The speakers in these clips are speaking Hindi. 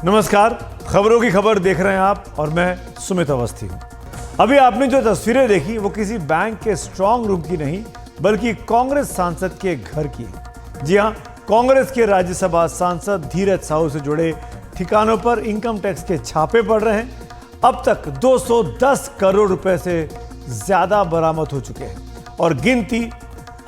नमस्कार, खबरों की खबर देख रहे हैं आप और मैं सुमित अवस्थी हूं। अभी आपने जो तस्वीरें देखी वो किसी बैंक के स्ट्रांग रूम की नहीं बल्कि कांग्रेस सांसद के घर की है। जी हां, कांग्रेस के राज्यसभा सांसद धीरज साहू से जुड़े ठिकानों पर इनकम टैक्स के छापे पड़ रहे हैं। अब तक 210 करोड़ रुपए से ज्यादा बरामद हो चुके हैं और गिनती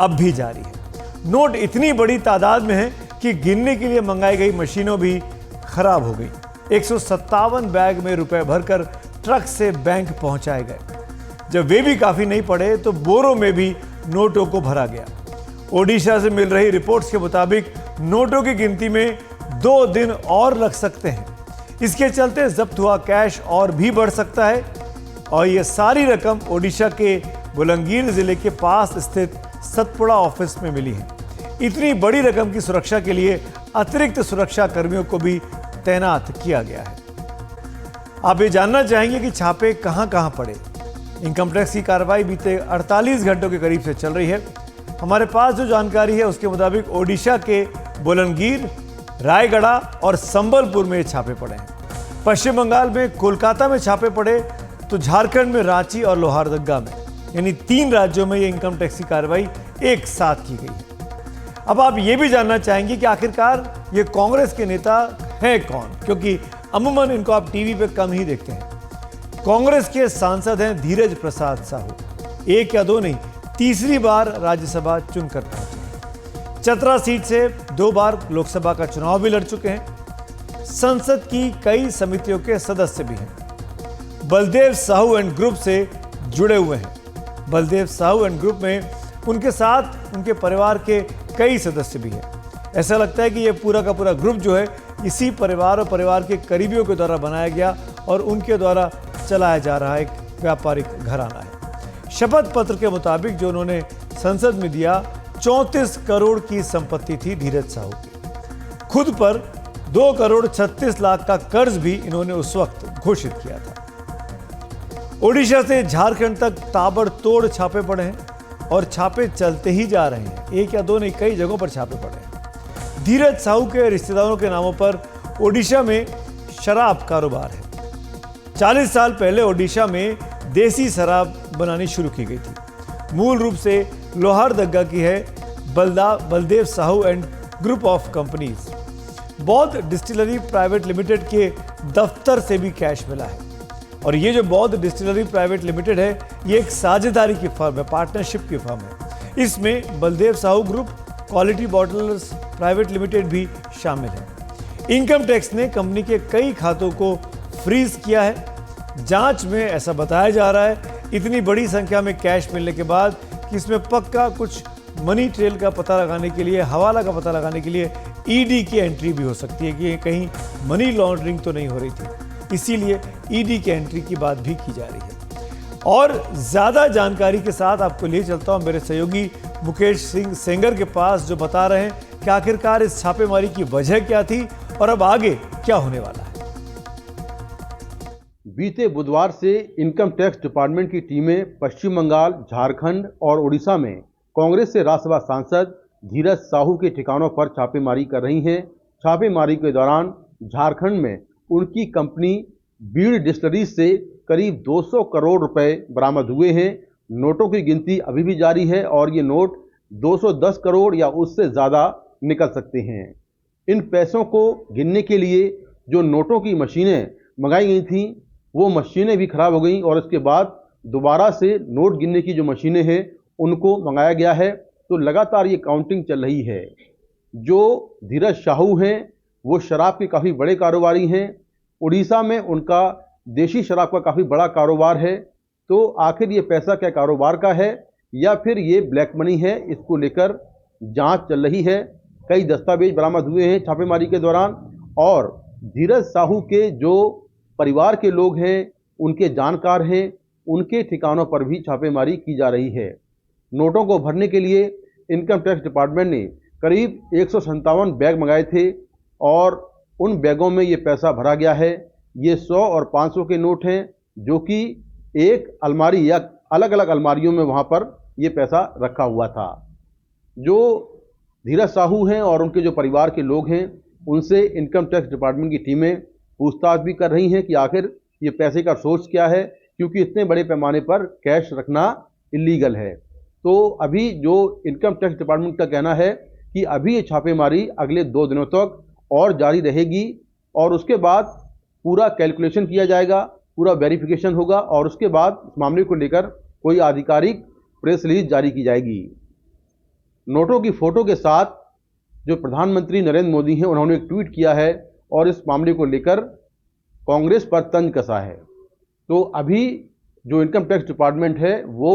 अब भी जारी है। नोट इतनी बड़ी तादाद में है कि गिनने के लिए मंगाई गई मशीनों भी खराब हो गई। 157 बैग में रुपए भरकर ट्रक से बैंक पहुंचाए गए। जब वे भी काफी नहीं पड़े तो बोरों में भी नोटों को भरा गया। ओडिशा से मिल रही रिपोर्ट्स के मुताबिक नोटों की गिनती में 2 दिन और लग सकते हैं। इसके चलते जब्त हुआ कैश और भी बढ़ सकता है और यह सारी रकम ओडिशा के बुलंगीर जिले के पास स्थित सतपुड़ा ऑफिस में मिली है। इतनी बड़ी रकम की सुरक्षा के लिए अतिरिक्त सुरक्षा कर्मियों को भी तैनात किया गया है। आप ये जानना चाहेंगे कि छापे कहां कहां पड़े। इनकम टैक्स की कार्रवाई बीते 48 घंटों के करीब से चल रही है। हमारे पास जो जानकारी है उसके मुताबिक ओडिशा के बुलंगीर, रायगढ़ और संबलपुर में ये छापे पड़े हैं। पश्चिम बंगाल में कोलकाता में छापे पड़े तो झारखंड में रांची और लोहारदगा में, यानी 3 राज्यों में ये इनकम टैक्स की कार्रवाई एक साथ की गई है। अब आप ये भी जानना चाहेंगे कि आखिरकार ये कांग्रेस के नेता हैं कौन, क्योंकि अमूमन इनको आप टीवी पे कम ही देखते हैं। कांग्रेस के सांसद हैं धीरज प्रसाद साहू। 1 या 2 नहीं, तीसरी बार राज्यसभा चुनकर पहुंचे। चतरा सीट से 2 बार लोकसभा का चुनाव भी लड़ चुके हैं। संसद की कई समितियों के सदस्य भी हैं। बलदेव साहू एंड ग्रुप से जुड़े हुए हैं। बलदेव साहू एंड ग्रुप में उनके साथ उनके परिवार के कई सदस्य भी हैं। ऐसा लगता है कि यह पूरा का पूरा ग्रुप जो है इसी परिवार और परिवार के करीबियों के द्वारा बनाया गया और उनके द्वारा चलाया जा रहा एक व्यापारिक घराना है। शपथ पत्र के मुताबिक जो उन्होंने संसद में दिया, 34 करोड़ की संपत्ति थी धीरज साहू की। खुद पर 2 करोड़ 36 लाख का कर्ज भी इन्होंने उस वक्त घोषित किया था। ओडिशा से झारखंड तक ताबड़तोड़ छापे पड़े हैं और छापे चलते ही जा रहे हैं। 1 या 2 नहीं, कई जगहों पर छापे पड़े हैं। धीरज साहू के रिश्तेदारों के नामों पर ओडिशा में शराब कारोबार है। 40 साल पहले ओडिशा में देसी शराब बनानी शुरू की गई थी। मूल रूप से लोहारदगा की है Baldev Sahu and group of companies. बौद्ध डिस्टिलरी प्राइवेट लिमिटेड के दफ्तर से भी कैश मिला है। और ये जो बौद्ध डिस्टिलरी प्राइवेट लिमिटेड है, ये एक साझेदारी की फर्म है, पार्टनरशिप की फर्म है। इसमें Baldev Sahu group, quality bottlers private limited भी शामिल है। इनकम टैक्स ने कंपनी के कई खातों को फ्रीज किया है। जांच में ऐसा बताया जा रहा है, इतनी बड़ी संख्या में कैश मिलने के बाद कि इसमें पक्का कुछ मनी ट्रेल का पता लगाने के लिए, हवाला का पता लगाने के लिए ईडी की एंट्री भी हो सकती है कि कहीं मनी लॉन्ड्रिंग तो नहीं हो रही थी। इसीलिए ईडी की एंट्री की बात भी की जा रही है। और ज्यादा जानकारी के साथ आपको ले चलता हूं मेरे सहयोगी मुकेश सिंह सेंगर के पास, जो बता रहे हैं कि आखिरकार इस छापेमारी की वजह क्या थी और अब आगे क्या होने वाला है। बीते बुधवार से इनकम टैक्स डिपार्टमेंट की टीमें पश्चिम बंगाल, झारखंड और उड़ीसा में कांग्रेस से राज्यसभा सांसद धीरज साहू के ठिकानों पर छापेमारी कर रही हैं। छापेमारी के दौरान झारखंड में उनकी कंपनी बीड़ डिस्टिलरी से करीब 200 करोड़ रुपए बरामद हुए हैं। नोटों की गिनती अभी भी जारी है और ये नोट 210 करोड़ या उससे ज़्यादा निकल सकते हैं। इन पैसों को गिनने के लिए जो नोटों की मशीनें मंगाई गई थीं, वो मशीनें भी खराब हो गई और इसके बाद दोबारा से नोट गिनने की जो मशीनें हैं उनको मंगाया गया है। तो लगातार ये काउंटिंग चल रही है। जो धीरज साहू हैं वो शराब के काफ़ी बड़े कारोबारी हैं। उड़ीसा में उनका देशी शराब का काफ़ी बड़ा कारोबार है। तो आखिर ये पैसा क्या कारोबार का है या फिर ये ब्लैक मनी है, इसको लेकर जांच चल रही है। कई दस्तावेज बरामद हुए हैं छापेमारी के दौरान और धीरज साहू के जो परिवार के लोग हैं, उनके जानकार हैं, उनके ठिकानों पर भी छापेमारी की जा रही है। नोटों को भरने के लिए इनकम टैक्स डिपार्टमेंट ने करीब 157 बैग मंगाए थे और उन बैगों में ये पैसा भरा गया है। ये 100 और 500 के नोट हैं जो कि एक अलमारी या अलग अलग अलमारियों में वहाँ पर ये पैसा रखा हुआ था। जो धीरज साहू हैं और उनके जो परिवार के लोग हैं, उनसे इनकम टैक्स डिपार्टमेंट की टीमें पूछताछ भी कर रही हैं कि आखिर ये पैसे का सोर्स क्या है, क्योंकि इतने बड़े पैमाने पर कैश रखना इलीगल है। तो अभी जो इनकम टैक्स डिपार्टमेंट का कहना है कि अभी ये छापेमारी अगले 2 दिनों तक और जारी रहेगी और उसके बाद पूरा कैलकुलेशन किया जाएगा, पूरा वेरिफिकेशन होगा और उसके बाद इस मामले को लेकर कोई आधिकारिक प्रेस रिलीज जारी की जाएगी। नोटों की फोटो के साथ जो प्रधानमंत्री नरेंद्र मोदी हैं, उन्होंने एक ट्वीट किया है और इस मामले को लेकर कांग्रेस पर तंज कसा है। तो अभी जो इनकम टैक्स डिपार्टमेंट है वो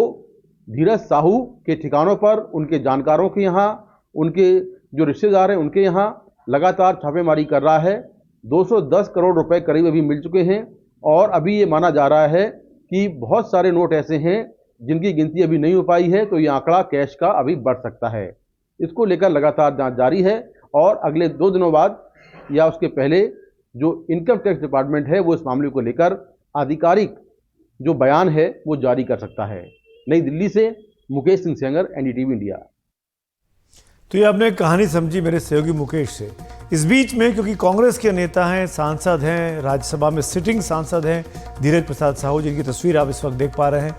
धीरज साहू के ठिकानों पर, उनके जानकारों के यहाँ, उनके जो रिश्तेदार हैं उनके यहाँ लगातार छापेमारी कर रहा है। 210 करोड़ रुपए करीब अभी मिल चुके हैं और अभी ये माना जा रहा है कि बहुत सारे नोट ऐसे हैं जिनकी गिनती अभी नहीं हो पाई है, तो ये आंकड़ा कैश का अभी बढ़ सकता है। इसको लेकर लगातार जांच जारी है और अगले 2 दिनों बाद या उसके पहले जो इनकम टैक्स डिपार्टमेंट है वो इस मामले को लेकर आधिकारिक जो बयान है वो जारी कर सकता है। नई दिल्ली से मुकेश सिंह सेंगर, एनडीटीवी इंडिया। तो ये आपने कहानी समझी मेरे सहयोगी मुकेश से। इस बीच में क्योंकि कांग्रेस के नेता हैं, सांसद हैं, राज्यसभा में सिटिंग सांसद हैं धीरज प्रसाद साहू, जिनकी तस्वीर आप इस वक्त देख पा रहे हैं,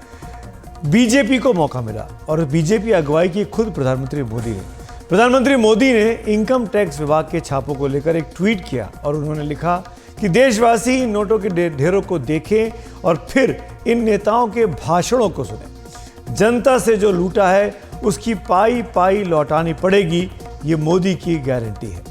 बीजेपी को मौका मिला और बीजेपी अगुवाई की खुद प्रधानमंत्री मोदी ने। प्रधानमंत्री मोदी ने इनकम टैक्स विभाग के छापों को लेकर एक ट्वीट किया और उन्होंने लिखा कि देशवासी इन नोटों के ढेरों को देखें और फिर इन नेताओं के भाषणों को सुने। जनता से जो लूटा है उसकी पाई पाई लौटानी पड़ेगी, ये मोदी की गारंटी है।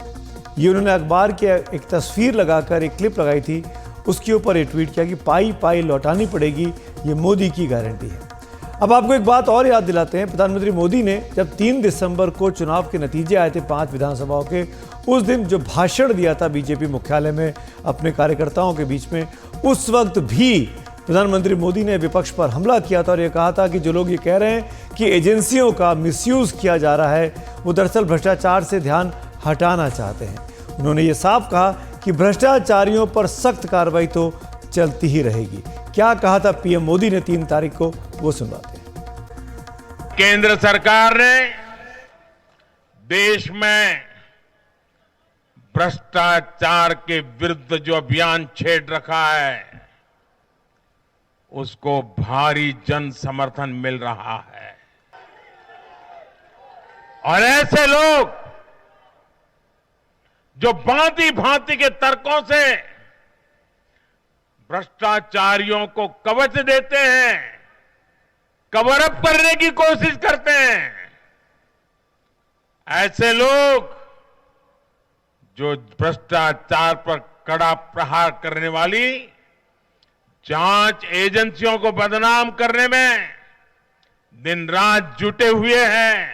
ये उन्होंने अखबार की एक तस्वीर लगाकर एक क्लिप लगाई थी, उसके ऊपर ये ट्वीट किया कि पाई पाई लौटानी पड़ेगी, ये मोदी की गारंटी है। अब आपको एक बात और याद दिलाते हैं, प्रधानमंत्री मोदी ने जब 3 दिसंबर को चुनाव के नतीजे आए थे 5 विधानसभाओं के, उस दिन जो भाषण दिया था बीजेपी मुख्यालय में अपने कार्यकर्ताओं के बीच में, उस वक्त भी प्रधानमंत्री मोदी ने विपक्ष पर हमला किया था और ये कहा था कि जो लोग ये कह रहे हैं कि एजेंसियों का मिसयूज किया जा रहा है, वो दरअसल भ्रष्टाचार से ध्यान हटाना चाहते हैं। उन्होंने ये साफ कहा कि भ्रष्टाचारियों पर सख्त कार्रवाई तो चलती ही रहेगी। क्या कहा था पीएम मोदी ने 3 तारीख को, वो सुनवाते हैं। केंद्र सरकार ने देश में भ्रष्टाचार के विरुद्ध जो अभियान छेड़ रखा है उसको भारी जन समर्थन मिल रहा है और ऐसे लोग जो भांति भांति के तर्कों से भ्रष्टाचारियों को कवच देते हैं, कवर अप करने की कोशिश करते हैं, ऐसे लोग जो भ्रष्टाचार पर कड़ा प्रहार करने वाली जांच एजेंसियों को बदनाम करने में दिन रात जुटे हुए हैं,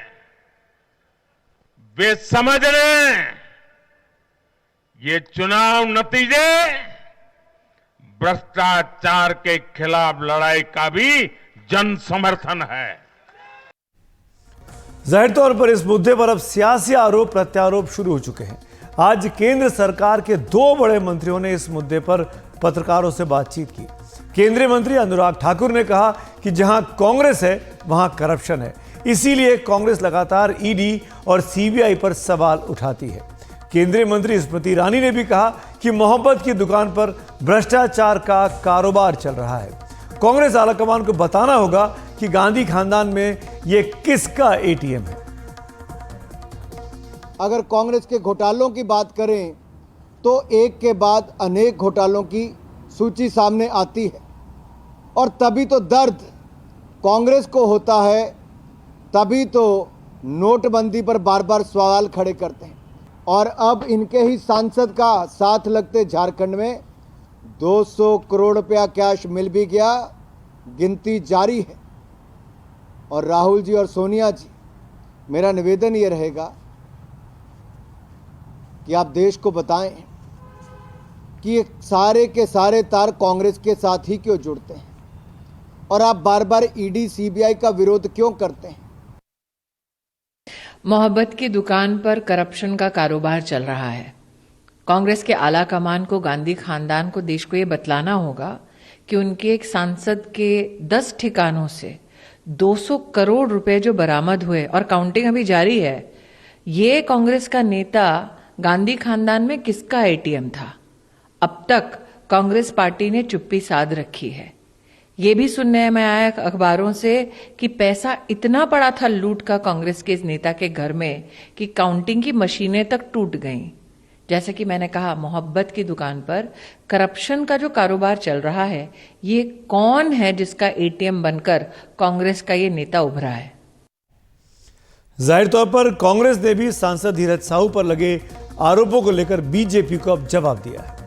वे समझ रहे हैं ये चुनाव नतीजे भ्रष्टाचार के खिलाफ लड़ाई का भी जन समर्थन है। जाहिर तौर पर इस मुद्दे पर अब सियासी आरोप प्रत्यारोप शुरू हो चुके हैं। आज केंद्र सरकार के 2 बड़े मंत्रियों ने इस मुद्दे पर पत्रकारों से बातचीत की। केंद्रीय मंत्री अनुराग ठाकुर ने कहा कि जहां कांग्रेस है वहां करप्शन है, इसीलिए कांग्रेस लगातार ईडी और सीबीआई पर सवाल उठाती है। केंद्रीय मंत्री स्मृति ईरानी ने भी कहा कि मोहब्बत की दुकान पर भ्रष्टाचार का कारोबार चल रहा है। कांग्रेस आलाकमान को बताना होगा कि गांधी खानदान में यह किसका एटीएम है। अगर कांग्रेस के घोटालों की बात करें तो एक के बाद अनेक घोटालों की सूची सामने आती है और तभी तो दर्द कांग्रेस को होता है, तभी तो नोटबंदी पर बार बार सवाल खड़े करते हैं। और अब इनके ही सांसद का साथ लगते झारखंड में 200 करोड़ रुपया कैश मिल भी गया, गिनती जारी है। और राहुल जी और सोनिया जी, मेरा निवेदन ये रहेगा कि आप देश को बताएं कि ये सारे के सारे तार कांग्रेस के साथ ही क्यों जुड़ते हैं और आप बार बार ईडी सीबीआई का विरोध क्यों करते हैं। मोहब्बत की दुकान पर करप्शन का कारोबार चल रहा है। कांग्रेस के आला कमान को, गांधी खानदान को, देश को ये बतलाना होगा कि उनके एक सांसद के 10 ठिकानों से 200 करोड़ रुपए जो बरामद हुए और काउंटिंग अभी जारी है, ये कांग्रेस का नेता गांधी खानदान में किसका एटीएम था। अब तक कांग्रेस पार्टी ने चुप्पी साध रखी है। ये भी सुनने में आया अखबारों से कि पैसा इतना पड़ा था लूट का कांग्रेस के इस नेता के घर में कि काउंटिंग की मशीनें तक टूट गईं। जैसे कि मैंने कहा, मोहब्बत की दुकान पर करप्शन का जो कारोबार चल रहा है, ये कौन है जिसका एटीएम बनकर कांग्रेस का ये नेता उभरा है? जाहिर तौर पर कांग्रेस ने भी सांसद धीरज साहू पर लगे आरोपों को लेकर बीजेपी को अब जवाब दिया है।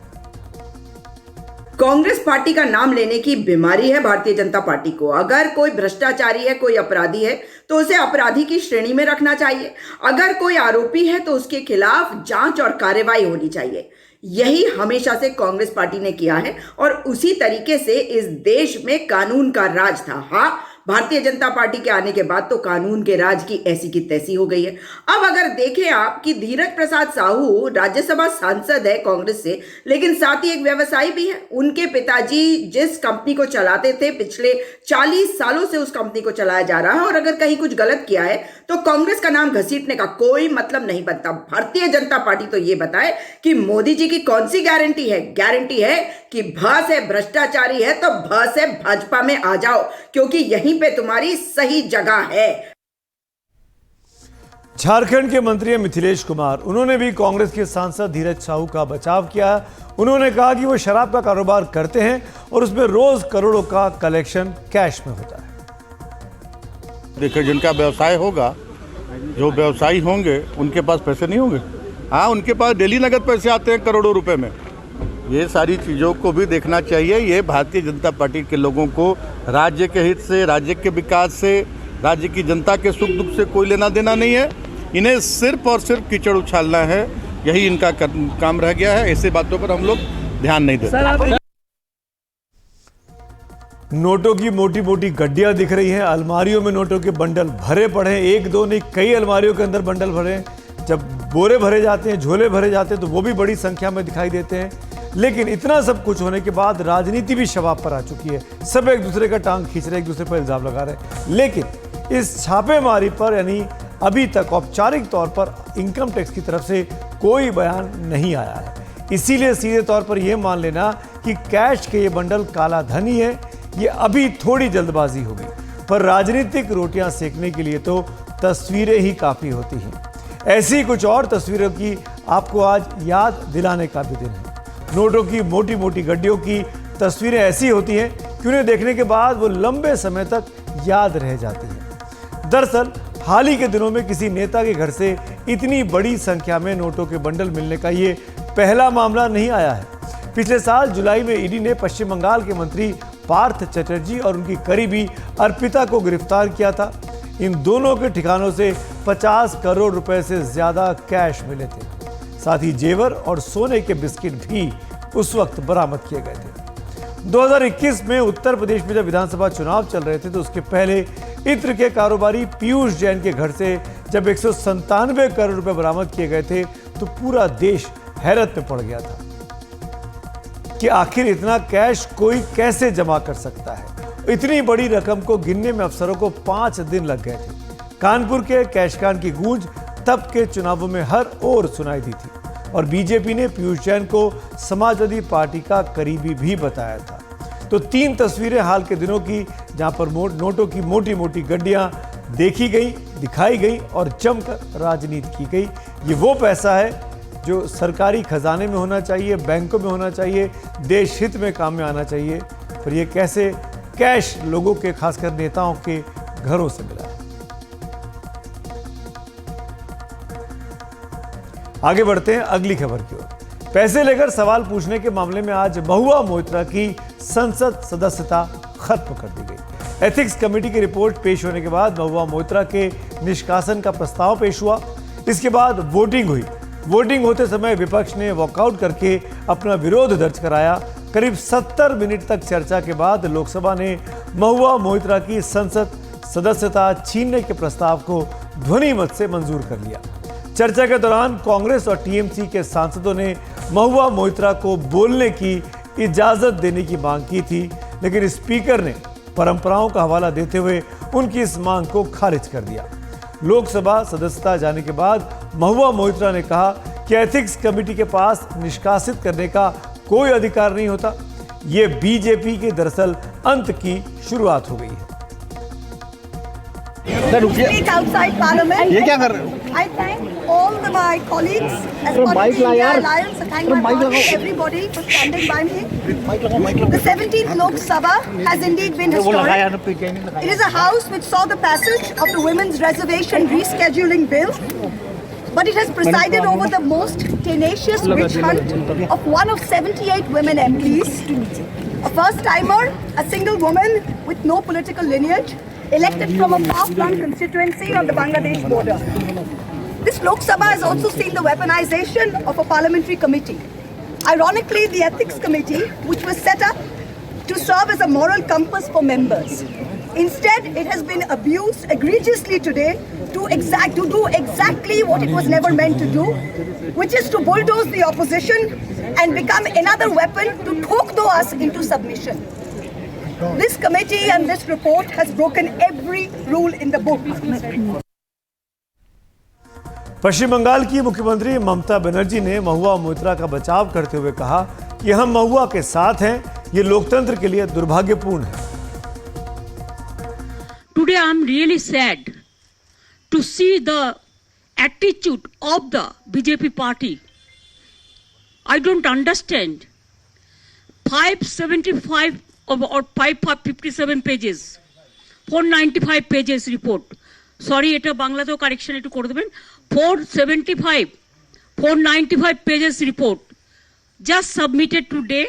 कांग्रेस पार्टी का नाम लेने की बीमारी है भारतीय जनता पार्टी को। अगर कोई भ्रष्टाचारी है, कोई अपराधी है, तो उसे अपराधी की श्रेणी में रखना चाहिए। अगर कोई आरोपी है तो उसके खिलाफ जांच और कार्रवाई होनी चाहिए। यही हमेशा से कांग्रेस पार्टी ने किया है और उसी तरीके से इस देश में कानून का राज था। हाँ, भारतीय जनता पार्टी के आने के बाद तो कानून के राज की ऐसी की तैसी हो गई है। अब अगर देखें आप कि धीरज प्रसाद साहू राज्यसभा सांसद है कांग्रेस से, लेकिन साथ ही एक व्यवसायी भी है। उनके पिताजी जिस कंपनी को चलाते थे, पिछले 40 सालों से उस कंपनी को चलाया जा रहा है, और अगर कहीं कुछ गलत किया है तो कांग्रेस का नाम घसीटने का कोई मतलब नहीं बनता। भारतीय जनता पार्टी तो ये बताए कि मोदी जी की कौन सी गारंटी है? गारंटी है कि भस है, भ्रष्टाचारी है तो भस है, भाजपा में आ जाओ, क्योंकि यहीं पे तुम्हारी सही जगह है। झारखंड के मंत्री मिथिलेश कुमार, उन्होंने भी कांग्रेस के सांसद धीरज साहू का बचाव किया। उन्होंने कहा कि वो शराब का कारोबार करते हैं और उसमें रोज करोड़ों का कलेक्शन कैश में होता है। देखिए, जिनका व्यवसाय होगा, जो व्यवसायी होंगे, उनके पास पैसे नहीं होंगे। हाँ, उनके पास डेली नगद पैसे आते हैं करोड़ों रुपए में। ये सारी चीज़ों को भी देखना चाहिए। ये भारतीय जनता पार्टी के लोगों को राज्य के हित से, राज्य के विकास से, राज्य की जनता के सुख दुख से कोई लेना देना नहीं है। इन्हें सिर्फ और सिर्फ कीचड़ उछालना है, यही इनका काम रह गया है। ऐसी बातों पर हम लोग ध्यान नहीं देते। नोटों की मोटी मोटी गड्डियां दिख रही हैं, अलमारियों में नोटों के बंडल भरे पड़े हैं। एक दो नहीं, कई अलमारियों के अंदर बंडल भरे हैं। जब बोरे भरे जाते हैं, झोले भरे जाते हैं, तो वो भी बड़ी संख्या में दिखाई देते हैं। लेकिन इतना सब कुछ होने के बाद राजनीति भी शबाब पर आ चुकी है। सब एक दूसरे का टांग खींच रहे, एक दूसरे पर इल्जाम लगा रहे हैं। लेकिन इस छापेमारी पर यानी अभी तक औपचारिक तौर पर इनकम टैक्स की तरफ से कोई बयान नहीं आया है। इसीलिए सीधे तौर पर यह मान लेना कि कैश के ये बंडल काला धन ही है, ये अभी थोड़ी जल्दबाजी होगी। पर राजनीतिक रोटियां सेकने के लिए तो तस्वीरें ही काफी होती हैं। ऐसी कुछ और तस्वीरों की आपको आज याद दिलाने का भी दिन है। नोटों की मोटी मोटी गड्डियों की तस्वीरें ऐसी होती हैं कि उन्हें देखने के बाद वो लंबे समय तक याद रह जाती हैं। दरअसल हाल ही के दिनों में किसी नेता के घर से इतनी बड़ी संख्या में नोटों के बंडल मिलने का ये पहला मामला नहीं आया है। पिछले साल जुलाई में ईडी ने पश्चिम बंगाल के मंत्री पार्थ चटर्जी और उनकी करीबी अर्पिता को गिरफ्तार किया था। इन दोनों के ठिकानों से 50 करोड़ रुपए से ज्यादा कैश मिले थे। साथ ही जेवर और सोने के बिस्किट भी उस वक्त बरामद किए गए थे। 2021 में उत्तर प्रदेश में जब विधानसभा चुनाव चल रहे थे तो उसके पहले इत्र के कारोबारी पीयूष जैन के घर से जब 197 करोड़ रुपए बरामद किए गए थे तो पूरा देश हैरत में पड़ गया था कि आखिर इतना कैश कोई कैसे जमा कर सकता है। इतनी बड़ी रकम को गिनने में अफसरों को 5 दिन लग गए थे। कानपुर के कैशकान की गूंज तब के चुनावों में हर ओर सुनाई दी थी और बीजेपी ने पीयूष जैन को समाजवादी पार्टी का करीबी भी बताया था। तो 3 तस्वीरें हाल के दिनों की जहां पर नोटों की मोटी मोटी गड्डियां देखी गई, दिखाई गई और जमकर राजनीति की गई। ये वो पैसा है जो सरकारी खजाने में होना चाहिए, बैंकों में होना चाहिए, देश हित में काम में आना चाहिए। पर ये कैसे कैश लोगों के, खासकर नेताओं के घरों से मिला है। आगे बढ़ते हैं अगली खबर की ओर। पैसे लेकर सवाल पूछने के मामले में आज महुआ मोइत्रा की संसद सदस्यता खत्म कर दी गई। एथिक्स कमेटी की रिपोर्ट पेश होने के बाद महुआ मोइत्रा के निष्कासन का प्रस्ताव पेश हुआ। इसके बाद वोटिंग हुई। वोटिंग होते समय विपक्ष ने वॉकआउट करके अपना विरोध दर्ज कराया। करीब 70 मिनट तक चर्चा के बाद लोकसभा ने महुआ मोइत्रा की संसद सदस्यता छीनने के प्रस्ताव को ध्वनि मत से मंजूर कर लिया। चर्चा के दौरान कांग्रेस और टीएमसी के सांसदों ने महुआ मोइत्रा को बोलने की इजाजत देने की मांग की थी, लेकिन स्पीकर ने परंपराओं का हवाला देते हुए उनकी इस मांग को खारिज कर दिया। लोकसभा सदस्यता जाने के बाद महुआ मोइत्रा ने कहा कि एथिक्स कमेटी के पास निष्कासित करने का कोई अधिकार नहीं होता। ये बीजेपी के दरअसल अंत की शुरुआत हो गई है। Speak outside Parliament. ये क्या कर रहे हो? I thank all my colleagues as part of the Alliance. I thank my colleagues, everybody for standing by me. The 17th Lok Sabha has indeed been historic. It is a house which saw the passage of the Women's Reservation Rescheduling Bill, but it has presided over the most tenacious witch hunt of one of 78 women MPs, a first-timer, a single woman with no political lineage, elected from a far-flung constituency on the Bangladesh border. This Lok Sabha has also seen the weaponization of a parliamentary committee. Ironically, the Ethics Committee, which was set up to serve as a moral compass for members. Instead, it has been abused egregiously today to do exactly what it was never meant to do, which is to bulldoze the opposition and become another weapon to talk us into submission. This committee and this report has broken every rule in the book. पश्चिम बंगाल की मुख्यमंत्री ममता बनर्जी ने महुआ मोइत्रा का बचाव करते हुए कहा कि हम महुआ के साथ हैं, ये लोकतंत्र के लिए दुर्भाग्यपूर्ण है। Today I am really sad to see the attitude of the BJP party. I don't understand. 575 or 557 pages, 495 pages report. Sorry, এটা বাংলাতেও কারেকশন একটু করে দেবেন। 495 pages report just submitted today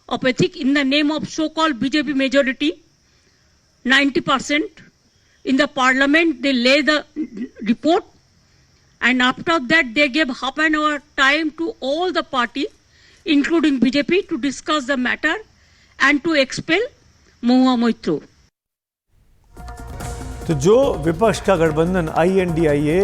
of ethics in the name of so-called BJP majority. 90% in the parliament they lay the report, and after that they gave half an hour time to all the party, including BJP, to discuss the matter and to expel Mahua Moitra. तो जो विपक्ष का गठबंधन INDIA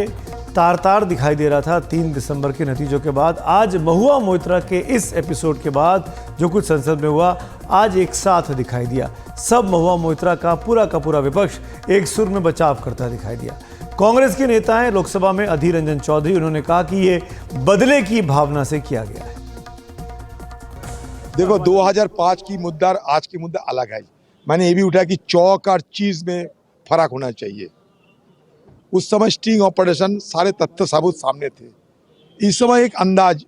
तार दिखाई दे रहा था 3 दिसंबर के नतीजों के बाद, आज महुआ मोइत्रा के इस एपिसोड के बाद जो कुछ संसद में हुआ, आज एक साथ दिखाई दिया। सब महुआ मोइत्रा का पूरा विपक्ष एक सुर में बचाव करता दिखाई दिया। कांग्रेस के नेता हैं लोकसभा में अधीर रंजन चौधरी, उन्होंने कहा कि ये बदले की भावना से किया गया है। देखो 2005 की मुद्दा और आज की मुद्दा अलग है। मैंने ये भी उठाया कि चौक और चीज में फर्क होना चाहिए। उस समय स्टिंग ऑपरेशन सारे तथ्य सबूत सामने थे। इस समय एक अंदाज,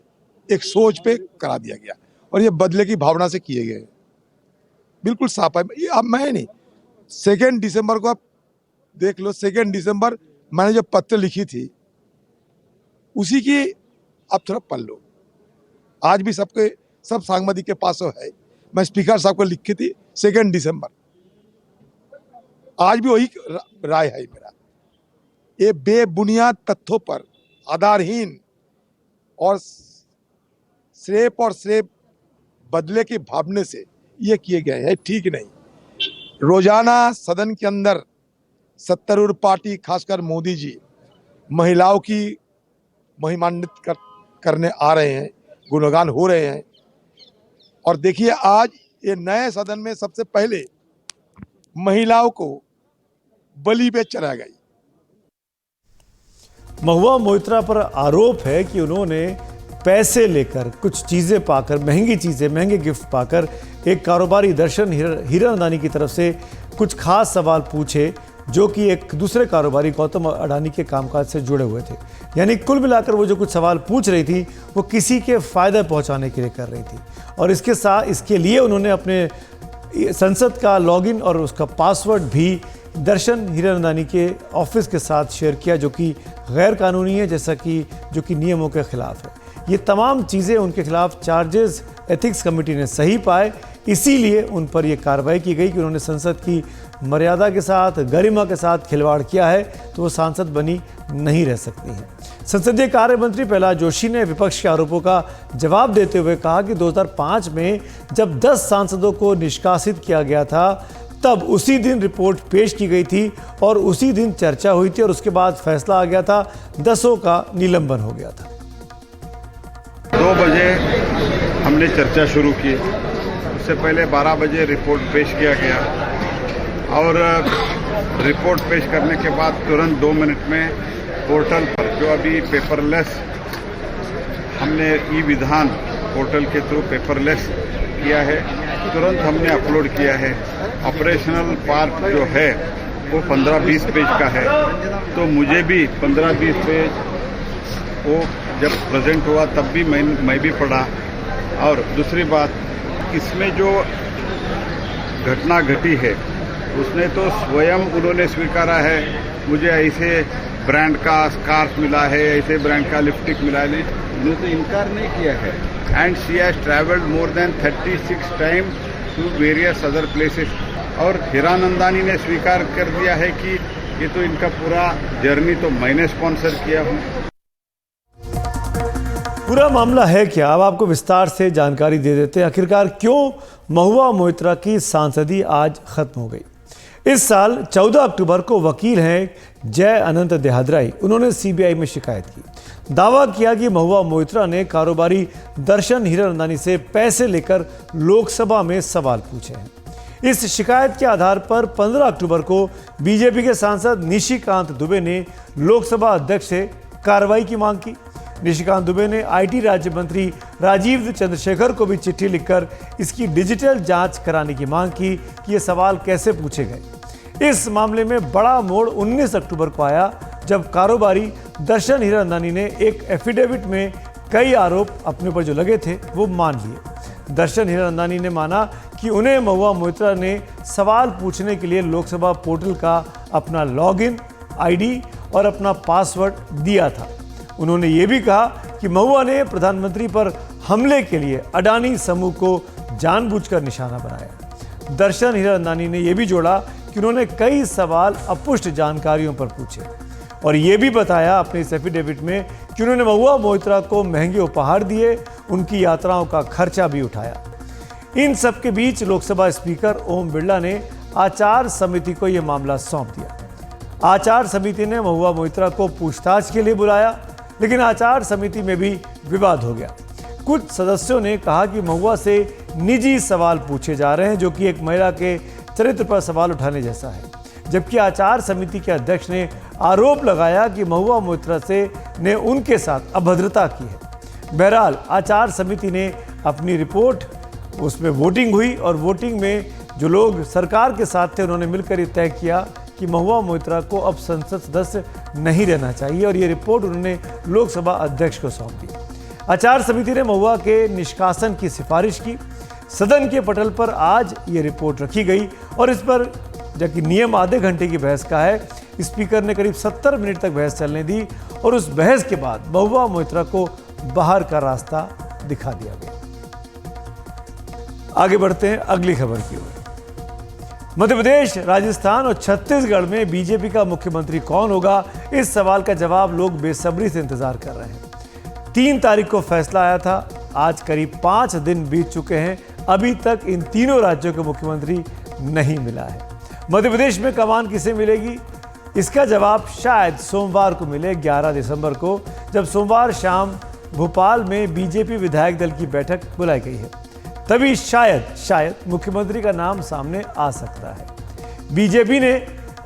एक सोच पे करा दिया गया और ये बदले की भावना से किए गए, बिल्कुल साफ है। ये अब मैं नहीं, 2 दिसंबर को आप देख लो। 2 दिसंबर मैंने जो पत्र लिखी थी उसी की आप थोड़ा पढ़ लो। आज भी सब सांगवादिक के पास है। मैं स्पीकर साहब को लिखी थी 2 दिसंबर। आज भी वही राय है मेरा। ये बेबुनियाद तथ्यों पर, आधारहीन और सिर्फ बदले के भावने से ये किए गए हैं, ठीक नहीं। रोजाना सदन के अंदर सत्तारूढ़ पार्टी, खासकर मोदी जी, महिलाओं की महिमान्वित करने आ रहे हैं, गुणगान हो रहे हैं। और देखिए आज ये नए सदन में सबसे पहले महिलाओं को बलि पे चढ़ाई गई। महुआ मोइत्रा पर आरोप है कि उन्होंने पैसे लेकर, कुछ चीजें पाकर, महंगी चीजें, महंगे गिफ्ट पाकर एक कारोबारी दर्शन हीरानंदानी की तरफ से कुछ खास सवाल पूछे, जो कि एक दूसरे कारोबारी गौतम अडानी के कामकाज से जुड़े हुए थे। यानी कुल मिलाकर वो जो कुछ सवाल पूछ रही थी वो किसी के फायदा पहुंचाने के लिए कर रही थी। और इसके लिए उन्होंने अपने संसद का लॉगिन और उसका पासवर्ड भी दर्शन हीरानंदानी के ऑफिस के साथ शेयर किया, जो कि गैर कानूनी है, जैसा कि जो कि नियमों के खिलाफ है। ये तमाम चीज़ें उनके खिलाफ चार्जेस एथिक्स कमेटी ने सही पाए, इसीलिए उन पर यह कार्रवाई की गई कि उन्होंने संसद की मर्यादा के साथ, गरिमा के साथ खिलवाड़ किया है, तो वो सांसद बनी नहीं रह सकती हैं। संसदीय कार्य मंत्री प्रहलाद जोशी ने विपक्ष के आरोपों का जवाब देते हुए कहा कि 2005 में जब 10 सांसदों को निष्कासित किया गया था, तब उसी दिन रिपोर्ट पेश की गई थी और उसी दिन चर्चा हुई थी और उसके बाद फैसला आ गया था, 10 का निलंबन हो गया था। 2 बजे हमने चर्चा शुरू की, उससे पहले 12 बजे रिपोर्ट पेश किया गया और रिपोर्ट पेश करने के बाद तुरंत 2 मिनट में पोर्टल पर, जो अभी पेपरलेस हमने ई विधान पोर्टल के थ्रू पेपरलेस किया है, तुरंत हमने अपलोड किया है। ऑपरेशनल पार्ट जो है वो 15-20 पेज का है, तो मुझे भी 15-20 पेज वो जब प्रेजेंट हुआ तब भी मैं भी पढ़ा। और दूसरी बात, इसमें जो घटना घटी है उसने तो स्वयं उन्होंने स्वीकारा है, मुझे ऐसे ब्रांड का स्कार्फ मिला है, ऐसे ब्रांड का लिपस्टिक मिला है, उन्होंने तो इनकार नहीं किया है। And she has travelled more than 36 time to various other places. और हीरानंदानी ने स्वीकार कर दिया है कि ये तो इनका पूरा जर्नी तो मैंने स्पॉन्सर किया हूँ। पूरा मामला है क्या, अब आपको विस्तार से जानकारी दे देते हैं। आखिरकार क्यों महुआ मोइत्रा की सांसदी आज खत्म हो गई। इस साल 14 अक्टूबर को वकील हैं जय अनंत देहाद्राई, उन्होंने सीबीआई में शिकायत की। दावा किया कि महुआ मोइत्रा ने कारोबारी दर्शन हीरानंदानी से पैसे लेकर लोकसभा में सवाल पूछे हैं। इस शिकायत के आधार पर 15 अक्टूबर को बीजेपी के सांसद निशिकांत दुबे ने लोकसभा अध्यक्ष से कार्रवाई की मांग की। निशिकांत दुबे ने आईटी राज्य मंत्री राजीव चंद्रशेखर को भी चिट्ठी लिखकर इसकी डिजिटल जांच कराने की मांग की कि ये सवाल कैसे पूछे गए। इस मामले में बड़ा मोड़ 19 अक्टूबर को आया, जब कारोबारी दर्शन हीरानंदानी ने एक एफिडेविट में कई आरोप अपने ऊपर जो लगे थे वो मान लिए। दर्शन हीरानंदानी ने माना कि उन्हें महुआ मोइत्रा ने सवाल पूछने के लिए लोकसभा पोर्टल का अपना लॉगिन आईडी और अपना पासवर्ड दिया था। उन्होंने ये भी कहा कि महुआ ने प्रधानमंत्री पर हमले के लिए अडानी समूह को जानबूझकर निशाना बनाया। दर्शन हीरानंदानी ने यह भी जोड़ा कि उन्होंने कई सवाल अपुष्ट जानकारियों पर पूछे और ये भी बताया अपने इस एफिडेविट में कि उन्होंने महुआ मोइत्रा को महंगे उपहार दिए, उनकी यात्राओं का खर्चा भी उठाया। इन सब के बीच लोकसभा स्पीकर ओम बिरला ने आचार समिति को यह मामला सौंप दिया। आचार समिति ने महुआ मोइत्रा को पूछताछ के लिए बुलाया, लेकिन आचार समिति में भी विवाद हो गया। कुछ सदस्यों ने कहा कि महुआ से निजी सवाल पूछे जा रहे हैं, जो कि एक महिला के चरित्र पर सवाल उठाने जैसा है, जबकि आचार समिति के अध्यक्ष ने आरोप लगाया कि महुआ मोइत्रा ने उनके साथ अभद्रता की है। बहरहाल आचार समिति ने अपनी रिपोर्ट, उसमें वोटिंग हुई और वोटिंग में जो लोग सरकार के साथ थे उन्होंने मिलकर ये तय किया कि महुआ मोइत्रा को अब संसद सदस्य नहीं रहना चाहिए और ये रिपोर्ट उन्होंने लोकसभा अध्यक्ष को सौंप दी। आचार समिति ने महुआ के निष्कासन की सिफारिश की। सदन के पटल पर आज ये रिपोर्ट रखी गई और इस पर, जबकि नियम आधे घंटे की बहस का है, स्पीकर ने करीब 70 मिनट तक बहस चलने दी और उस बहस के बाद महुआ मोइत्रा को बाहर का रास्ता दिखा दिया गया। आगे बढ़ते हैं अगली खबर की ओर। मध्य प्रदेश, राजस्थान और छत्तीसगढ़ में बीजेपी का मुख्यमंत्री कौन होगा, इस सवाल का जवाब लोग बेसब्री से इंतजार कर रहे हैं। 3 तारीख को फैसला आया था, आज करीब 5 दिन बीत चुके हैं, अभी तक इन तीनों राज्यों के मुख्यमंत्री नहीं मिला है। मध्य प्रदेश में कमान किसे मिलेगी, इसका जवाब शायद सोमवार को मिले, 11 दिसंबर को, जब सोमवार शाम भोपाल में बीजेपी विधायक दल की बैठक बुलाई गई है। तभी शायद मुख्यमंत्री का नाम सामने आ सकता है। बीजेपी ने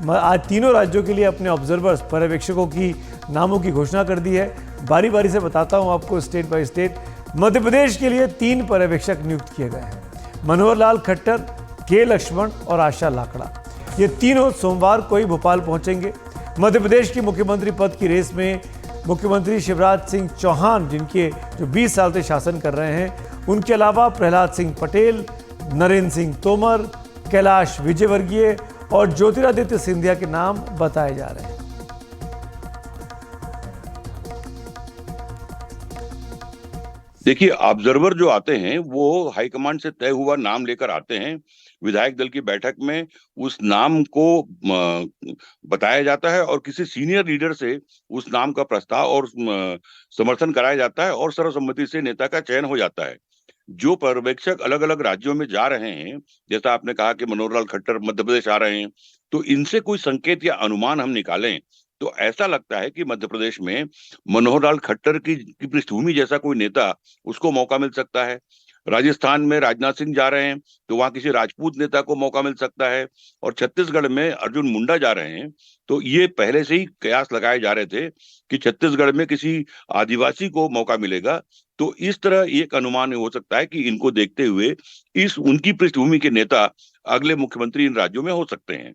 आज तीनों राज्यों के लिए अपने ऑब्जर्वर्स, पर्यवेक्षकों की नामों की घोषणा कर दी है। बारी बारी से बताता हूं आपको state by state. Madhya Pradesh के लिए 3 पर्यवेक्षक नियुक्त किए गए हैं, मनोहर लाल खट्टर, के लक्ष्मण और आशा लाकड़ा। ये तीनों सोमवार को ही भोपाल पहुंचेंगे। मध्य प्रदेश की मुख्यमंत्री पद की रेस में मुख्यमंत्री शिवराज सिंह चौहान, जो 20 साल से शासन कर रहे हैं, उनके अलावा प्रहलाद सिंह पटेल, नरेंद्र सिंह तोमर, कैलाश विजयवर्गीय और ज्योतिरादित्य सिंधिया के नाम बताए जा रहे हैं। देखिए, ऑब्जर्वर जो आते हैं वो हाईकमांड से तय हुआ नाम लेकर आते हैं। विधायक दल की बैठक में उस नाम को बताया जाता है और किसी सीनियर लीडर से उस नाम का प्रस्ताव और समर्थन कराया जाता है और सर्वसम्मति से नेता का चयन हो जाता है। जो पर्यवेक्षक अलग अलग राज्यों में जा रहे हैं, जैसा आपने कहा कि मनोहर लाल खट्टर मध्य प्रदेश आ रहे हैं, तो इनसे कोई संकेत या अनुमान हम निकालें तो ऐसा लगता है कि मध्य प्रदेश में मनोहर लाल खट्टर की पृष्ठभूमि जैसा कोई नेता, उसको मौका मिल सकता है। राजस्थान में राजनाथ सिंह जा रहे हैं तो वहां किसी राजपूत नेता को मौका मिल सकता है और छत्तीसगढ़ में अर्जुन मुंडा जा रहे हैं तो ये पहले से ही कयास लगाए जा रहे थे कि छत्तीसगढ़ में किसी आदिवासी को मौका मिलेगा तो इस तरह एक अनुमान हो सकता है कि इनको देखते हुए इस उनकी पृष्ठभूमि के नेता अगले मुख्यमंत्री इन राज्यों में हो सकते हैं।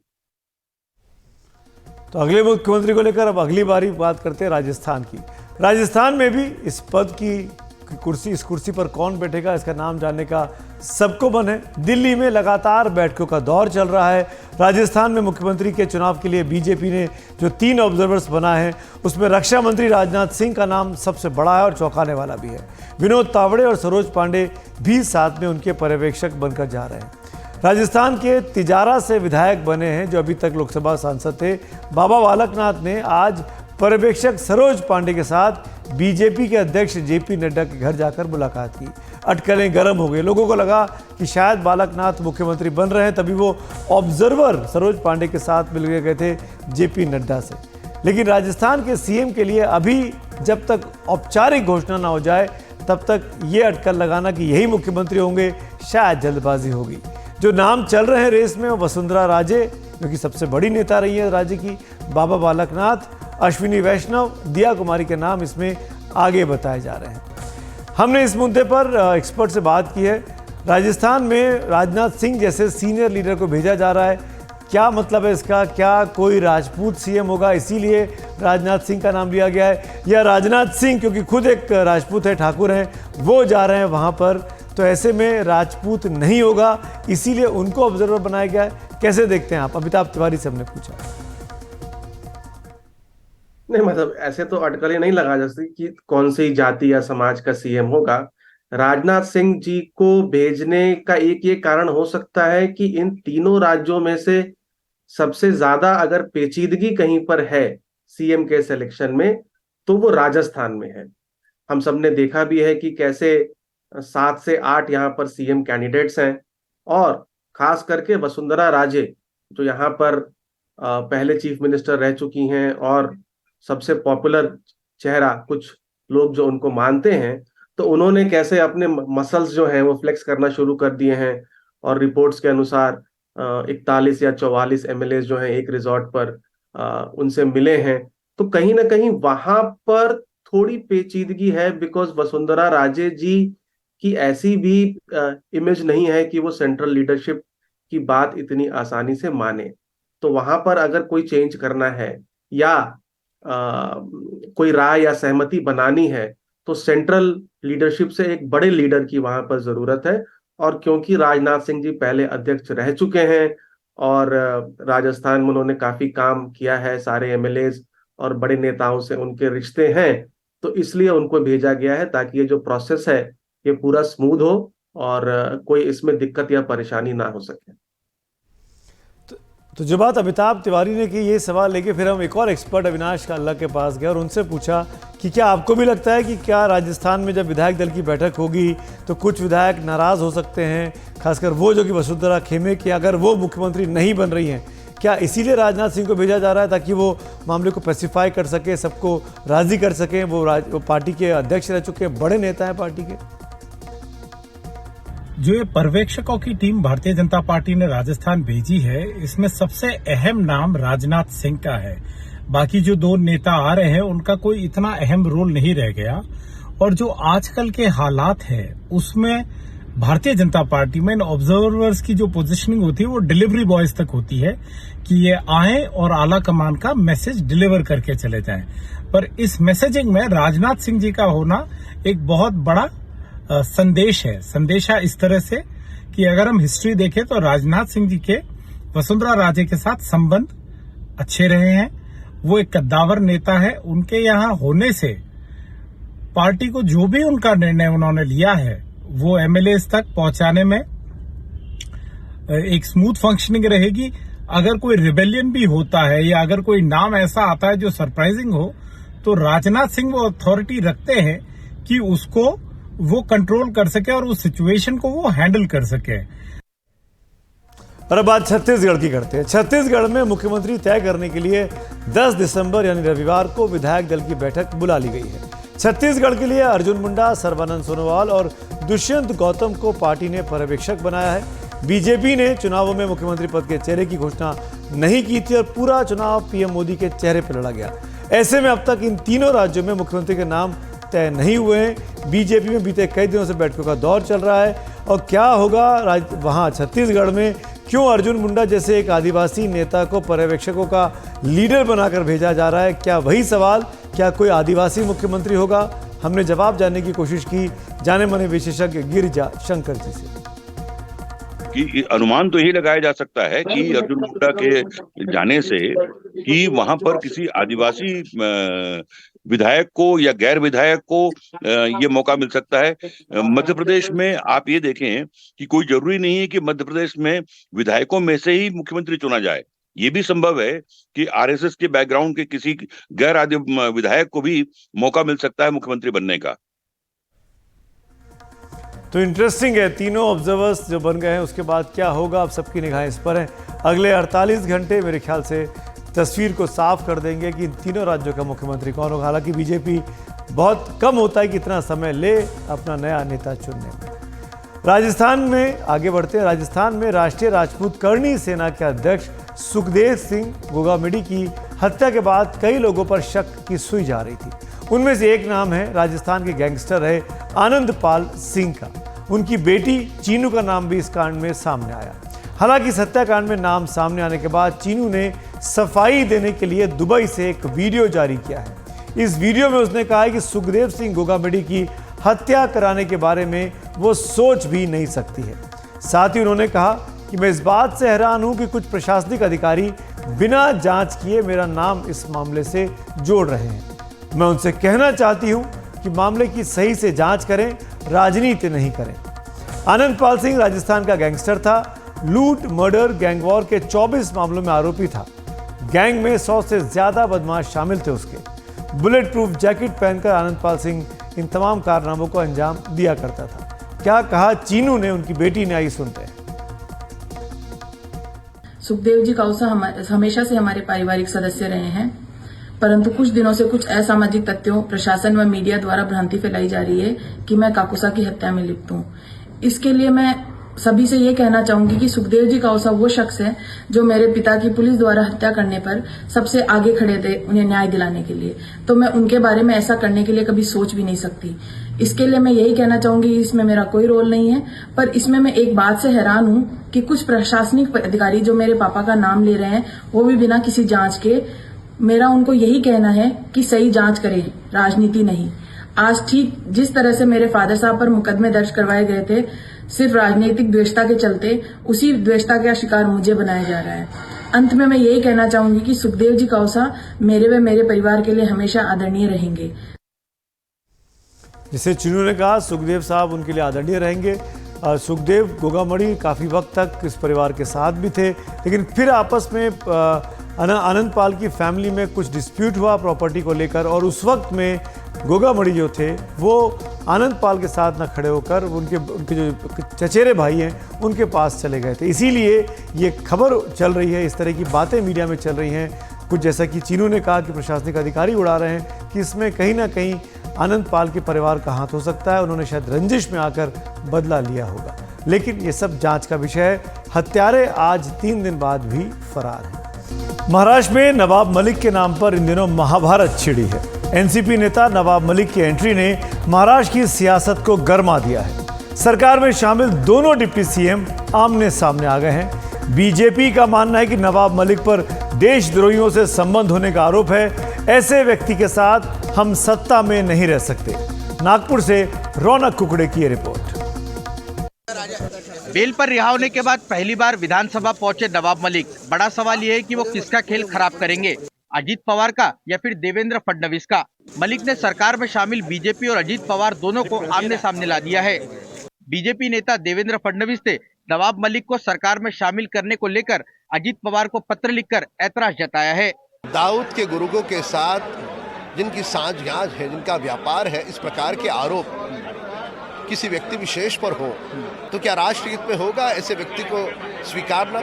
तो अगले मुख्यमंत्री को लेकर अब अगली बारी बात करते हैं राजस्थान की। राजस्थान में भी इस पद की कुर्सी, इस कुर्सी पर कौन बैठेगा, इसका नाम जानने का सबको मन है। दिल्ली में लगातार बैठकों का दौर चल रहा है। राजस्थान में मुख्यमंत्री के चुनाव के लिए बीजेपी ने जो 3 ऑब्जर्वर्स बनाए हैं, उसमें रक्षा मंत्री राजनाथ सिंह का नाम सबसे बड़ा है और चौंकाने वाला भी है। विनोद तावड़े और सरोज पांडे भी साथ में उनके पर्यवेक्षक बनकर जा रहे हैं। राजस्थान के तिजारा से विधायक बने हैं जो अभी तक लोकसभा सांसद थे, बाबा बालकनाथ ने आज पर्यवेक्षक सरोज पांडे के साथ बीजेपी के अध्यक्ष जेपी नड्डा के घर जाकर मुलाकात की। अटकलें गर्म हो गई। लोगों को लगा कि शायद बालकनाथ मुख्यमंत्री बन रहे हैं, तभी वो ऑब्जर्वर सरोज पांडे के साथ मिल गए थे जेपी नड्डा से। लेकिन राजस्थान के सीएम के लिए अभी जब तक औपचारिक घोषणा ना हो जाए तब तक ये अटकल लगाना कि यही मुख्यमंत्री होंगे शायद जल्दबाजी होगी। जो नाम चल रहे हैं रेस में वो वसुंधरा राजे, जो कि सबसे बड़ी नेता रही है राज्य की, बाबा बालकनाथ, अश्विनी वैष्णव, दिया कुमारी के नाम इसमें आगे बताए जा रहे हैं। हमने इस मुद्दे पर एक्सपर्ट से बात की है। राजस्थान में राजनाथ सिंह जैसे सीनियर लीडर को भेजा जा रहा है, क्या मतलब है इसका? क्या कोई राजपूत सीएम होगा इसीलिए राजनाथ सिंह का नाम लिया गया है, या राजनाथ सिंह क्योंकि खुद एक राजपूत है, ठाकुर हैं, वो जा रहे हैं वहाँ पर, तो ऐसे में राजपूत नहीं होगा इसीलिए उनको ऑब्जर्वर बनाया गया है? कैसे देखते हैं आप? अमिताभ तिवारी से हमने पूछा। नहीं, मतलब ऐसे तो अटकलें नहीं लगा जा सकती कि कौन सी जाति या समाज का सीएम होगा। राजनाथ सिंह जी को भेजने का एक ये कारण हो सकता है कि इन तीनों राज्यों में से सबसे ज्यादा अगर पेचीदगी कहीं पर है सीएम के सिलेक्शन में तो वो राजस्थान में है। हम सबने देखा भी है कि कैसे 7 से 8 यहाँ पर सीएम कैंडिडेट्स हैं, और खास करके वसुंधरा राजे जो यहाँ पर पहले चीफ मिनिस्टर रह चुकी हैं और सबसे पॉपुलर चेहरा कुछ लोग जो उनको मानते हैं, तो उन्होंने कैसे अपने मसल्स जो हैं वो फ्लेक्स करना शुरू कर दिए हैं। और रिपोर्ट्स के अनुसार 41 या 44 एमएलए जो हैं एक रिजॉर्ट पर उनसे मिले हैं। तो कहीं ना कहीं वहां पर थोड़ी पेचीदगी है, बिकॉज वसुंधरा राजे जी की ऐसी भी इमेज नहीं है कि वो सेंट्रल लीडरशिप की बात इतनी आसानी से माने। तो वहां पर अगर कोई चेंज करना है या कोई राय या सहमति बनानी है तो सेंट्रल लीडरशिप से एक बड़े लीडर की वहां पर जरूरत है। और क्योंकि राजनाथ सिंह जी पहले अध्यक्ष रह चुके हैं और राजस्थान में उन्होंने काफी काम किया है, सारे एमएलए और बड़े नेताओं से उनके रिश्ते हैं, तो इसलिए उनको भेजा गया है ताकि ये जो प्रोसेस है ये पूरा स्मूथ हो और कोई इसमें दिक्कत या परेशानी ना हो सके। तो जो बात अमिताभ तिवारी ने की, ये सवाल लेके फिर हम एक और एक्सपर्ट अविनाश काल्ला के पास गए और उनसे पूछा कि क्या आपको भी लगता है कि क्या राजस्थान में जब विधायक दल की बैठक होगी तो कुछ विधायक नाराज हो सकते हैं, खासकर वो जो कि वसुंधरा खेमे की अगर वो मुख्यमंत्री नहीं बन रही हैं, क्या इसीलिए राजनाथ सिंह को भेजा जा रहा है ताकि वो मामले को पैसिफाई कर सके, सबको राजी कर सकें? वो पार्टी के अध्यक्ष रह चुके हैं, बड़े नेता हैं पार्टी के। जो ये पर्यवेक्षकों की टीम भारतीय जनता पार्टी ने राजस्थान भेजी है, इसमें सबसे अहम नाम राजनाथ सिंह का है। बाकी जो 2 नेता आ रहे हैं उनका कोई इतना अहम रोल नहीं रह गया। और जो आजकल के हालात है उसमें भारतीय जनता पार्टी में ऑब्जर्वर्स की जो पोजीशनिंग होती है वो डिलीवरी बॉयज तक होती है कि ये आए और आला कमान का मैसेज डिलीवर करके चले जाएं। पर इस मैसेजिंग में राजनाथ सिंह जी का होना एक बहुत बड़ा संदेश है। संदेशा इस तरह से कि अगर हम हिस्ट्री देखें तो राजनाथ सिंह जी के वसुंधरा राजे के साथ संबंध अच्छे रहे हैं। वो एक कद्दावर नेता है। उनके यहाँ होने से पार्टी को जो भी उनका निर्णय उन्होंने लिया है वो एमएलए तक पहुंचाने में एक स्मूथ फंक्शनिंग रहेगी। अगर कोई रिबेलियन भी होता है या अगर कोई नाम ऐसा आता है जो सरप्राइजिंग हो तो राजनाथ सिंह वो अथॉरिटी रखते हैं कि उसको वो कंट्रोल कर सके और उस सिचुएशन को वो हैंडल कर सके। और अब बात छत्तीसगढ़ की करते हैं। छत्तीसगढ़ में मुख्यमंत्री तय करने के लिए 10 दिसंबर यानी रविवार को विधायक दल की बैठक बुला ली गई है। छत्तीसगढ़ के लिए अर्जुन मुंडा, सर्बानंद सोनोवाल और दुष्यंत गौतम को पार्टी ने पर्यवेक्षक बनाया है। बीजेपी ने चुनावों में मुख्यमंत्री पद के चेहरे की घोषणा नहीं की थी और पूरा चुनाव पीएम मोदी के चेहरे पर लड़ा गया। ऐसे में अब तक इन तीनों राज्यों में मुख्यमंत्री के नाम तय नहीं हुए हैं। बीजेपी में बीते कई दिनों से बैठकों का दौर चल रहा है और क्या होगा वहाँ छत्तीसगढ़ में, क्यों अर्जुन मुंडा जैसे एक आदिवासी नेता को पर्यवेक्षकों का लीडर बनाकर भेजा जा रहा है, क्या वही सवाल, क्या कोई आदिवासी मुख्यमंत्री होगा? हमने जवाब जानने की कोशिश की जाने माने विशेषज्ञ गिरिजा शंकर जी से। कि अनुमान तो यही लगाया जा सकता है कि अर्जुन मुंडा के जाने से कि वहां पर किसी आदिवासी विधायक को या गैर विधायक को ये मौका मिल सकता है। मध्य प्रदेश में आप ये देखें कि कोई जरूरी नहीं है कि मध्य प्रदेश में विधायकों में से ही मुख्यमंत्री चुना जाए। ये भी संभव है कि आरएसएस के बैकग्राउंड के किसी गैर आदि विधायक को भी मौका मिल सकता है मुख्यमंत्री बनने का। तो इंटरेस्टिंग है, तीनों ऑब्जर्वर्स जो बन गए हैं उसके बाद क्या होगा, अब सबकी निगाहें इस पर हैं। अगले 48 घंटे मेरे ख्याल से तस्वीर को साफ कर देंगे कि इन तीनों राज्यों का मुख्यमंत्री कौन होगा। हालांकि बीजेपी बहुत कम होता है कि इतना समय ले अपना नया नेता चुनने में। राजस्थान में आगे बढ़ते हैं। राजस्थान में राष्ट्रीय राजपूत करणी सेना के अध्यक्ष सुखदेव सिंह गोगामेडी की हत्या के बाद कई लोगों पर शक की सुई जा रही थी। उनमें से एक नाम है राजस्थान के गैंगस्टर रहे आनंदपाल सिंह का। उनकी बेटी चीनू का नाम भी इस कांड में सामने आया। हालांकि इस हत्याकांड में नाम सामने आने के बाद चीनू ने सफाई देने के लिए दुबई से एक वीडियो जारी किया है। इस वीडियो में उसने कहा है कि सुखदेव सिंह गोगामेडी की हत्या कराने के बारे में वो सोच भी नहीं सकती है। साथ ही उन्होंने कहा कि मैं इस बात से हैरान हूं कि कुछ प्रशासनिक अधिकारी बिना जांच किए मेरा नाम इस मामले से जोड़ रहे हैं। मैं उनसे कहना चाहती हूं कि मामले की सही से जांच करें, राजनीति नहीं करें। आनंदपाल सिंह राजस्थान का गैंगस्टर था। लूट, मर्डर, गैंगवॉर के 24 मामलों में आरोपी था। गैंग में 100 से ज्यादा बदमाश शामिल थे उसके। बुलेट प्रूफ जैकेट पहनकर आनंदपाल सिंह इन तमाम कारनामों को अंजाम दिया करता था। क्या कहा चीनू ने, उनकी बेटी ने, आई सुनते हैं। सुखदेव जी काउसा हमेशा से हमारे पारिवारिक सदस्य रहे हैं, परंतु कुछ दिनों से कुछ असामाजिक तत्वों, प्रशासन व मीडिया द्वारा भ्रांति फैलाई जा रही है कि मैं काकुसा की हत्या में लिप्त हूं। इसके लिए मैं सभी से ये कहना चाहूंगी कि सुखदेव जी काउसा वो शख्स है जो मेरे पिता की पुलिस द्वारा हत्या करने पर सबसे आगे खड़े थे उन्हें न्याय दिलाने के लिए। तो मैं उनके बारे में ऐसा करने के लिए कभी सोच भी नहीं सकती। इसके लिए मैं यही कहना चाहूंगी कि इसमें मेरा कोई रोल नहीं है, पर इसमें मैं एक बात से हैरान हूं कि कुछ प्रशासनिक अधिकारी जो मेरे पापा का नाम ले रहे हैं वो भी बिना किसी जांच के। मेरा उनको यही कहना है कि सही जांच करें, राजनीति नहीं। आज ठीक जिस तरह से मेरे फादर साहब पर मुकदमे दर्ज करवाए गए थे सिर्फ राजनीतिक द्वेषता के चलते, उसी द्वेषता का शिकार मुझे बनाया जा रहा है। अंत में मैं यही कहना चाहूंगी कि सुखदेव जी काउसा मेरे व मेरे परिवार के लिए हमेशा आदरणीय रहेंगे। जिसे चीनू ने कहा सुखदेव साहब उनके लिए आदरणीय रहेंगे। सुखदेव गोगामेडी काफ़ी वक्त तक इस परिवार के साथ भी थे, लेकिन फिर आपस में आनंदपाल की फैमिली में कुछ डिस्प्यूट हुआ प्रॉपर्टी को लेकर, और उस वक्त में गोगामेडी जो थे वो आनंदपाल के साथ न खड़े होकर उनके जो चचेरे भाई हैं उनके पास चले गए थे। इसीलिए ये खबर चल रही है, इस तरह की बातें मीडिया में चल रही हैं। कुछ जैसा कि चीनू ने कहा कि प्रशासनिक अधिकारी उड़ा रहे हैं कि इसमें कहीं ना कहीं आनंदपाल के परिवार का हाथ हो सकता है। उन्होंने शायद रंजिश में आकर बदला लिया होगा, लेकिन ये सब जांच का विषय है। हत्यारे आज 3 दिन बाद भी फरार हैं। महाराष्ट्र में नवाब मलिक के नाम पर इन दिनों महाभारत छिड़ी है। एनसीपी नेता नवाब मलिक की एंट्री ने महाराष्ट्र की सियासत को गरमा दिया है। सरकार में शामिल दोनों डिप्टी सीएम आमने सामने आ गए हैं। बीजेपी का मानना है कि नवाब मलिक पर देशद्रोहियों से संबंध होने का आरोप है। ऐसे व्यक्ति के साथ हम सत्ता में नहीं रह सकते। नागपुर से रौनक कुकड़े की रिपोर्ट। बेल पर रिहा होने के बाद पहली बार विधानसभा पहुंचे नवाब मलिक। बड़ा सवाल यह है कि वो किसका खेल खराब करेंगे, अजीत पवार का या फिर देवेंद्र फडणवीस का। मलिक ने सरकार में शामिल बीजेपी और अजीत पवार दोनों को आमने सामने ला दिया है। बीजेपी नेता देवेंद्र फडणवीस ने नवाब मलिक को सरकार में शामिल करने को लेकर अजीत पवार को पत्र लिखकर ऐतराज जताया है। दाऊद के गुर्गों के साथ जिनकी सांठगांठ है, जिनका व्यापार है, इस प्रकार के आरोप किसी व्यक्ति विशेष पर हो तो क्या राष्ट्र हित में होगा ऐसे व्यक्ति को स्वीकारना?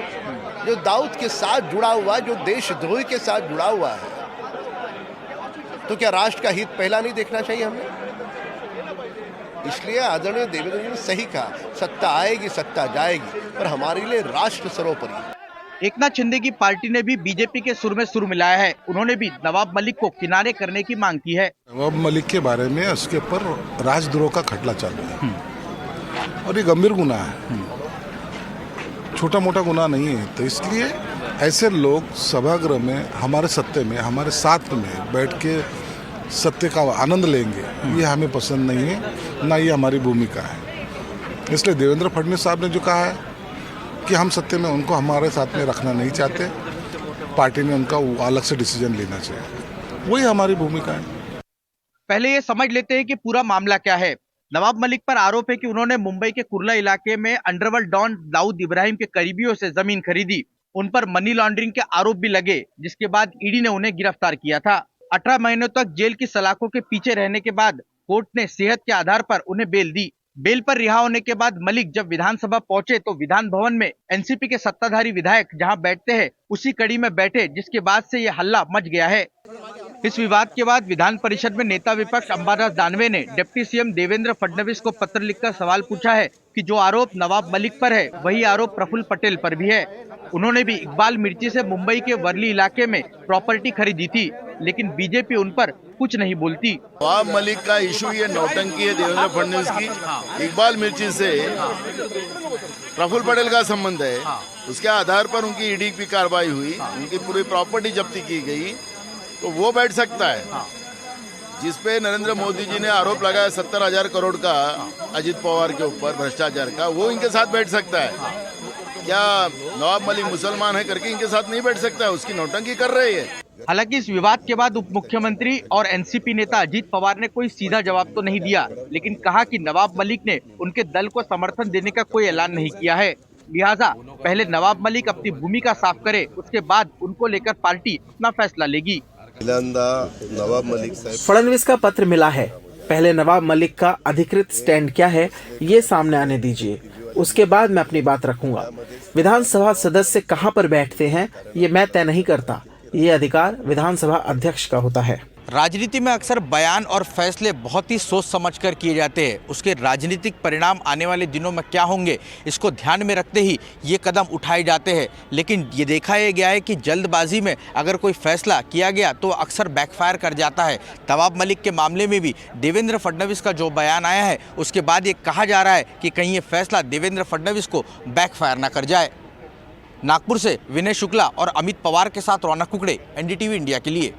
जो दाऊद के साथ जुड़ा हुआ, जो देशद्रोही के साथ जुड़ा हुआ है, तो क्या राष्ट्र का हित पहला नहीं देखना चाहिए हमें? इसलिए आदरणीय देवेंद्र जी ने सही कहा, सत्ता आएगी सत्ता जाएगी, पर हमारे लिए राष्ट्र सर्वोपरि है। एकनाथ शिंदे की पार्टी ने भी बीजेपी के सुर में सुर मिलाया है। उन्होंने भी नवाब मलिक को किनारे करने की मांग की है। नवाब मलिक के बारे में उसके ऊपर राजद्रोह का खटला चल रहा है और ये गंभीर गुनाह है, छोटा मोटा गुनाह नहीं है। तो इसलिए ऐसे लोग सभागृह में हमारे सत्ते में हमारे साथ में बैठ के सत्य का आनंद लेंगे, ये हमें पसंद नहीं है, ना ये हमारी भूमिका है। इसलिए देवेंद्र फडणवीस साहब ने जो कहा है कि हम सत्य में उनको हमारे साथ में रखना नहीं चाहते, पार्टी ने उनका अलग से डिसीजन लेना चाहिए, वही हमारी भूमिका है। पहले ये समझ लेते हैं कि पूरा मामला क्या है। नवाब मलिक पर आरोप है कि उन्होंने मुंबई के कुर्ला इलाके में अंडरवर्ल्ड डॉन दाऊद इब्राहिम के करीबियों से जमीन खरीदी। उन पर मनी लॉन्ड्रिंग के आरोप भी लगे, जिसके बाद ईडी ने उन्हें गिरफ्तार किया था। 18 महीनों तक जेल की सलाखों के पीछे रहने के बाद कोर्ट ने सेहत के आधार पर उन्हें बेल दी। बेल पर रिहा होने के बाद मलिक जब विधानसभा पहुंचे तो विधान भवन में एनसीपी के सत्ताधारी विधायक जहां बैठते हैं उसी कड़ी में बैठे, जिसके बाद से ये हल्ला मच गया है। इस विवाद के बाद विधान परिषद में नेता विपक्ष अंबादास दानवे ने डिप्टी सीएम देवेंद्र फडणवीस को पत्र लिखकर सवाल पूछा है कि जो आरोप नवाब मलिक पर है वही आरोप प्रफुल्ल पटेल पर भी है। उन्होंने भी इकबाल मिर्ची से मुंबई के वर्ली इलाके में प्रॉपर्टी खरीदी थी, लेकिन बीजेपी उन पर कुछ नहीं बोलती। नवाब मलिक का इशू ये नौटंकी है देवेंद्र फडणवीस की। इकबाल मिर्ची से प्रफुल्ल पटेल का संबंध है, उसके आधार पर उनकी ईडी की कार्रवाई हुई, उनकी पूरी प्रॉपर्टी जब्ती की गई, तो वो बैठ सकता है। जिसपे नरेंद्र मोदी जी ने आरोप लगाया 70,000 करोड़ का अजित पवार के ऊपर भ्रष्टाचार का, वो इनके साथ बैठ सकता है। क्या नवाब मलिक मुसलमान है करके इनके साथ नहीं बैठ सकता है? उसकी नौटंकी कर रही है। हालांकि इस विवाद के बाद उप मुख्यमंत्री और एनसीपी नेता अजीत पवार ने कोई सीधा जवाब तो नहीं दिया, लेकिन कहा कि नवाब मलिक ने उनके दल को समर्थन देने का कोई ऐलान नहीं किया है। लिहाजा पहले नवाब मलिक अपनी भूमिका साफ करे, उसके बाद उनको लेकर पार्टी अपना फैसला लेगी। नवाब मलिक साहब फडणवीस का पत्र मिला है, पहले नवाब मलिक का अधिकृत स्टैंड क्या है ये सामने आने दीजिए, उसके बाद मैं अपनी बात रखूंगा। विधानसभा सदस्य कहां पर बैठते हैं ये मैं तय नहीं करता, ये अधिकार विधानसभा अध्यक्ष का होता है। राजनीति में अक्सर बयान और फैसले बहुत ही सोच समझकर किए जाते हैं। उसके राजनीतिक परिणाम आने वाले दिनों में क्या होंगे, इसको ध्यान में रखते ही ये कदम उठाए जाते हैं। लेकिन ये देखा गया है कि जल्दबाजी में अगर कोई फैसला किया गया तो अक्सर बैकफायर कर जाता है। नवाब मलिक के मामले में भी देवेंद्र फडणवीस का जो बयान आया है उसके बाद ये कहा जा रहा है कि कहीं ये फैसला देवेंद्र फडणवीस को बैकफायर ना कर जाए। नागपुर से विनय शुक्ला और अमित पवार के साथ रौनक कुकड़े, एनडीटीवी इंडिया के लिए।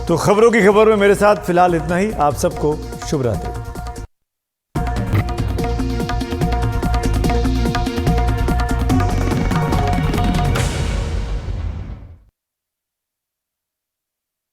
तो खबरों की खबर में मेरे साथ फिलहाल इतना ही। आप सबको शुभ रात्रि।